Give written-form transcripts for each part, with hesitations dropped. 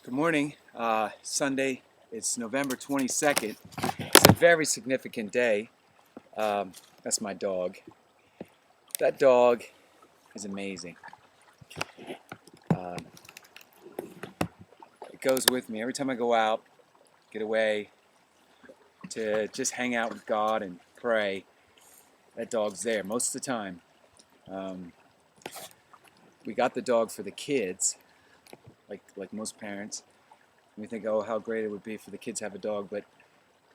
Good morning. Sunday, it's November 22nd. It's a very significant day. That's my dog. That dog is amazing. Um, it goes with me every time I go out, get away to just hang out with God and pray. That dog's there most of the time. We got the dog for the kids, like most parents. We think, oh, how great it would be for the kids to have a dog, but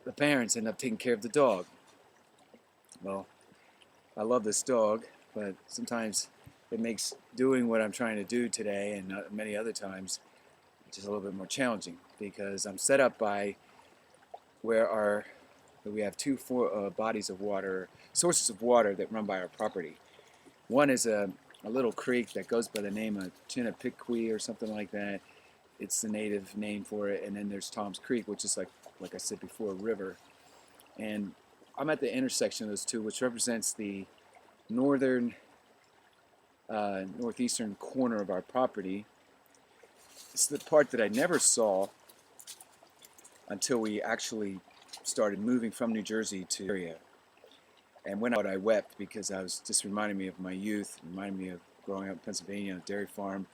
the parents end up taking care of the dog. Well, I love this dog, but sometimes it makes doing what I'm trying to do today and many other times just a little bit more challenging because I'm set up by where we have two bodies of water, sources of water that run by our property. One is a little creek that goes by the name of Chinnapiqui or something like that. It's the native name for it. And then there's Tom's Creek, which is like I said before, a river. And I'm at the intersection of those two, which represents the northeastern corner of our property. It's the part that I never saw until we actually started moving from New Jersey to the area. And when I wept because I was just reminding me of my youth, reminding me of growing up in Pennsylvania, on a dairy farm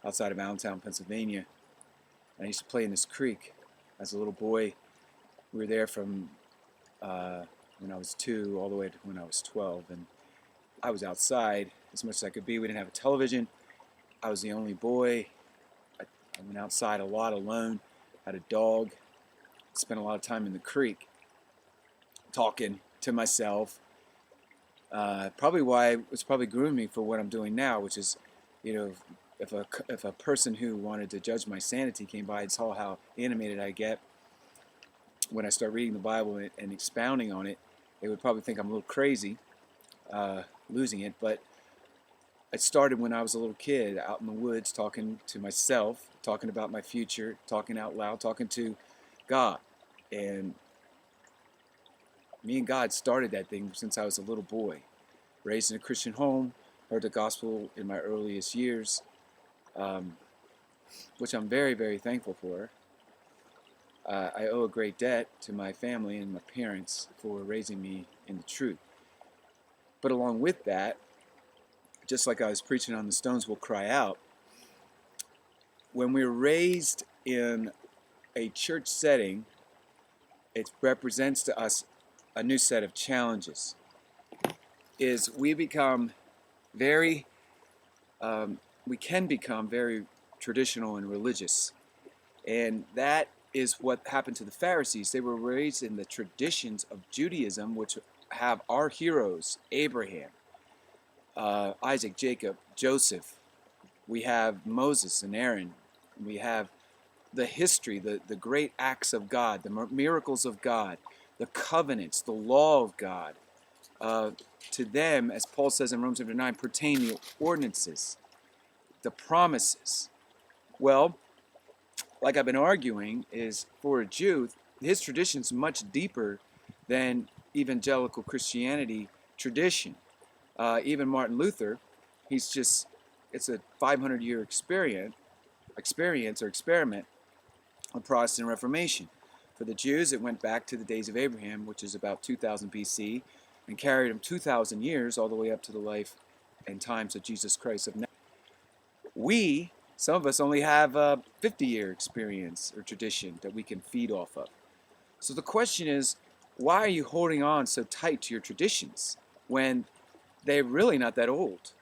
outside of Allentown, Pennsylvania. And I used to play in this creek as a little boy. We were there from when I was 2 all the way to when I was 12. And I was outside as much as I could be. We didn't have a television. I was the only boy. I went outside a lot alone. Had a dog. Spent a lot of time in the creek talking to myself. Probably why it was probably grooming me for what I'm doing now, which is, if a person who wanted to judge my sanity came by and saw how animated I get when I start reading the Bible and expounding on it, they would probably think I'm a little crazy, losing it. But it started when I was a little kid, out in the woods, talking to myself, talking about my future, talking out loud, talking to God. And me and God started that thing since I was a little boy. Raised in a Christian home, heard the gospel in my earliest years, which I'm very, very thankful for. I owe a great debt to my family and my parents for raising me in the truth. But along with that, just like I was preaching on The Stones Will Cry Out, when we're raised in a church setting, it represents to us a new set of challenges. We can become very traditional and religious. And that is what happened to the Pharisees. They were raised in the traditions of Judaism, which have our heroes, Abraham, Isaac, Jacob, Joseph. We have Moses and Aaron. We have the history, the great acts of God, the miracles of God, the covenants, the law of God. To them, as Paul says in Romans chapter 9, pertain the ordinances, the promises. Well, like I've been arguing, is for a Jew, his tradition is much deeper than evangelical Christianity tradition. Even Martin Luther, it's a 500-year experiment of Protestant Reformation. For the Jews, it went back to the days of Abraham, which is about 2000 BC, and carried them 2,000 years all the way up to the life and times of Jesus Christ of Nazareth. Some of us only have a 50-year experience or tradition that we can feed off of. So the question is, why are you holding on so tight to your traditions when they're really not that old?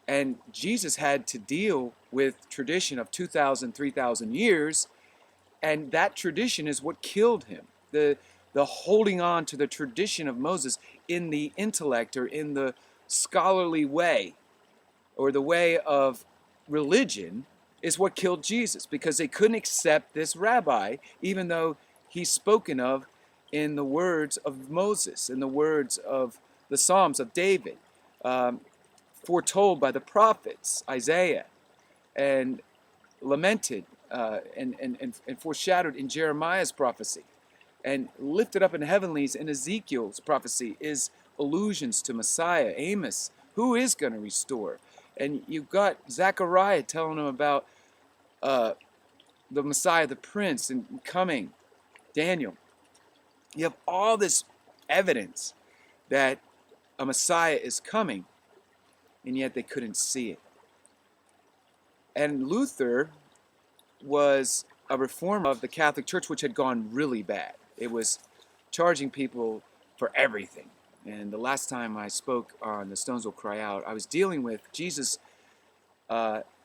And Jesus had to deal with tradition of 2,000, 3,000 years, and that tradition is what killed him. The holding on to the tradition of Moses in the intellect or in the scholarly way or the way of religion is what killed Jesus, because they couldn't accept this rabbi, even though he's spoken of in the words of Moses, in the words of the Psalms of David, foretold by the prophets, Isaiah, and lamented and foreshadowed in Jeremiah's prophecy, and lifted up in the heavenlies in Ezekiel's prophecy is allusions to Messiah, Amos, who is going to restore. And you've got Zechariah telling them about the Messiah, the Prince, and coming, Daniel. You have all this evidence that a Messiah is coming, and yet they couldn't see it. And Luther was a reformer of the Catholic Church, which had gone really bad. It was charging people for everything. And the last time I spoke on The Stones Will Cry Out, I was dealing with Jesus'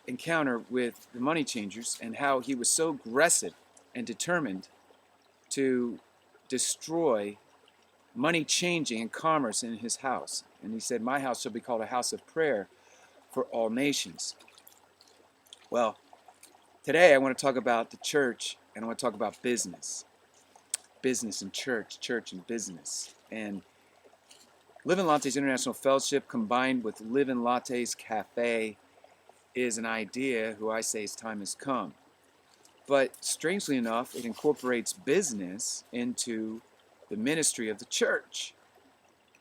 encounter with the money changers and how he was so aggressive and determined to destroy money changing and commerce in his house. And he said, "My house shall be called a house of prayer for all nations." Well, today I want to talk about the church, and I want to talk about business. Business and church, church and business. And Living Lattes International Fellowship combined with Living Lattes Cafe is an idea who I say its time has come. But strangely enough, it incorporates business into the ministry of the church.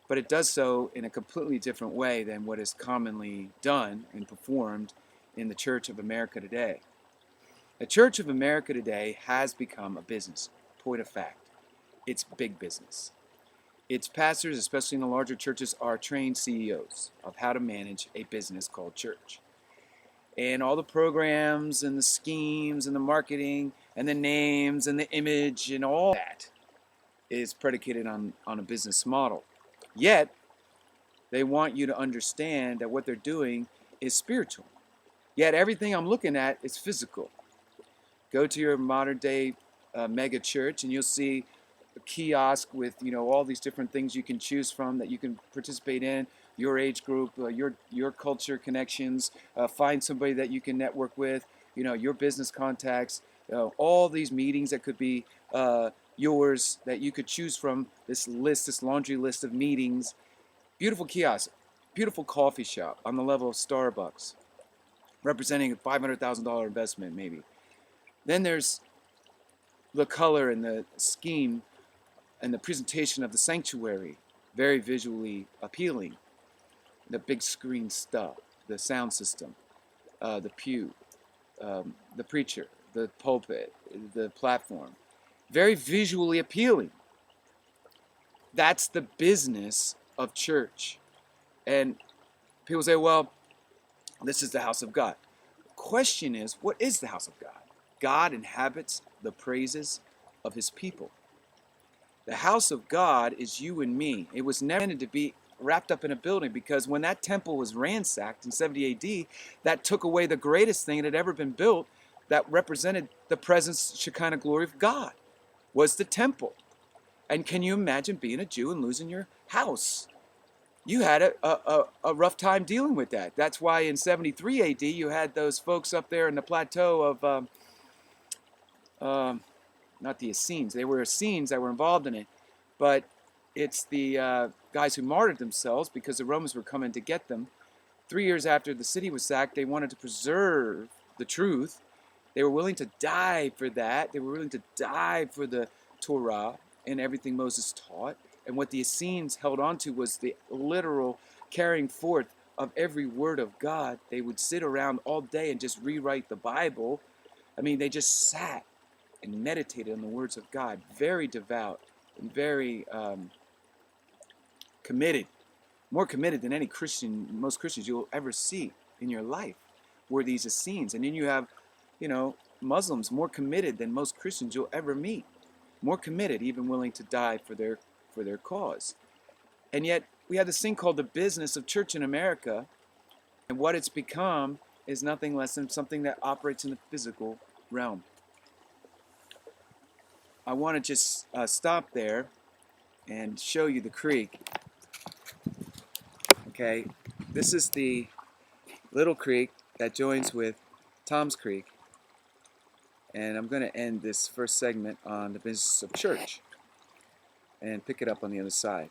But it does so in a completely different way than what is commonly done and performed in the Church of America today. The Church of America today has become a business. Point of fact, it's big business. Its pastors, especially in the larger churches, are trained CEOs of how to manage a business called church. And all the programs and the schemes and the marketing and the names and the image and all that is predicated on a business model. Yet, they want you to understand that what they're doing is spiritual. Yet everything I'm looking at is physical. Go to your modern day mega church and you'll see a kiosk with all these different things you can choose from that you can participate in, your age group, your culture connections, find somebody that you can network with, your business contacts, all these meetings that could be yours that you could choose from, this laundry list of meetings. Beautiful kiosk, beautiful coffee shop on the level of Starbucks, representing a $500,000 investment maybe. Then there's the color and the scheme and the presentation of the sanctuary, very visually appealing. The big screen stuff, the sound system, the pew, the preacher, the pulpit, the platform. Very visually appealing. That's the business of church. And people say, well, this is the house of God. The question is, what is the house of God? God inhabits the praises of his people. The house of God is you and me. It was never intended to be wrapped up in a building, because when that temple was ransacked in 70 AD, that took away the greatest thing that had ever been built that represented the presence, Shekinah glory of God, was the temple. And can you imagine being a Jew and losing your house? You had a rough time dealing with that. That's why in 73 AD you had those folks up there in the plateau of, not the Essenes. They were Essenes that were involved in it. But it's the guys who martyred themselves because the Romans were coming to get them. 3 years after the city was sacked, they wanted to preserve the truth. They were willing to die for that. They were willing to die for the Torah and everything Moses taught. And what the Essenes held on to was the literal carrying forth of every word of God. They would sit around all day and just rewrite the Bible. I mean, they just sat and meditated on the words of God. Very devout and very committed. More committed than most Christians you'll ever see in your life were these Essenes. And then you have, Muslims more committed than most Christians you'll ever meet. More committed, even willing to die for their cause. And yet we have this thing called the business of church in America, and what it's become is nothing less than something that operates in the physical realm. I want to just stop there and show you the creek. Okay, this is the little creek that joins with Tom's Creek, and I'm going to end this first segment on the business of church and pick it up on the other side.